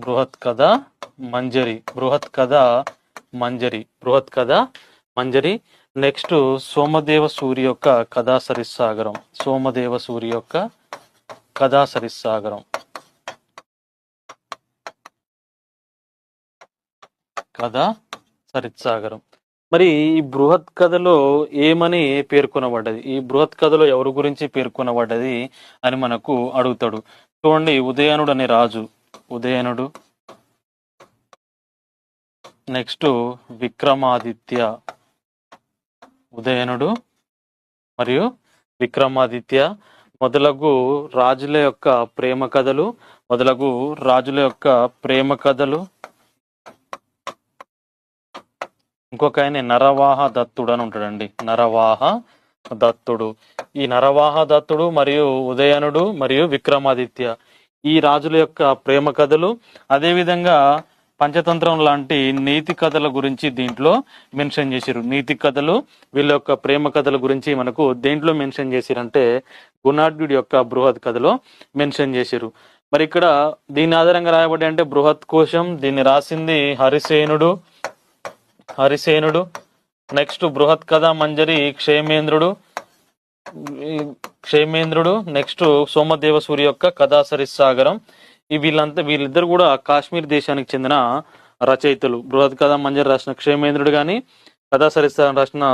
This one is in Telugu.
బృహత్ కథ మంజరి, బృహత్ కథ మంజరి, బృహత్ కథ మంజరి. నెక్స్ట్ సోమదేవ సూరి యొక్క కథా సరిస్సాగరం, సోమదేవ సూరి యొక్క కథా సరిస్సాగరం, కథా సరిస్సాగరం. మరి ఈ బృహత్ కథలో ఏమని పేర్కొనబడ్డది, ఈ బృహత్ కథలో ఎవరి గురించి పేర్కొనబడ్డది అని మనకు అడుగుతాడు. చూడండి, ఉదయనుడు అనే రాజు, ఉదయనుడు. నెక్స్ట్ విక్రమాదిత్య, ఉదయనుడు మరియు విక్రమాదిత్య మొదలగు రాజుల యొక్క ప్రేమ కథలు, మొదలగు రాజుల యొక్క ప్రేమ కథలు. ఇంకొక ఆయన నరవాహ దత్తుడు అని ఉంటాడండి, నరవాహ దత్తుడు. ఈ నరవాహ దత్తుడు మరియు ఉదయనుడు మరియు విక్రమాదిత్య ఈ రాజుల యొక్క ప్రేమ కథలు, అదేవిధంగా పంచతంత్రం లాంటి నీతి కథల గురించి దీంట్లో మెన్షన్ చేసిరు. నీతి కథలు, వీళ్ళ యొక్క ప్రేమ కథల గురించి మనకు దేంట్లో మెన్షన్ చేసిరంటే గుణాఢ్యుడి యొక్క బృహత్ కథలో మెన్షన్ చేసిరు. మరి ఇక్కడ దీని ఆధారంగా రాయబడి అంటే బృహత్ కోశం, దీన్ని రాసింది హరిసేనుడు, హరిసేనుడు. నెక్స్ట్ బృహత్ కథ మంజరి క్షేమేంద్రుడు, క్షేమేంద్రుడు. నెక్స్ట్ సోమదేవ సూరి యొక్క కథా సరిస్సాగరం. వీళ్ళిద్దరు కూడా కాశ్మీర్ దేశానికి చెందిన రచయితలు. బృహత్ కథ మంజరి రాసిన క్షేమేంద్రుడు గాని, కథా సరిస్సాగరం రాసిన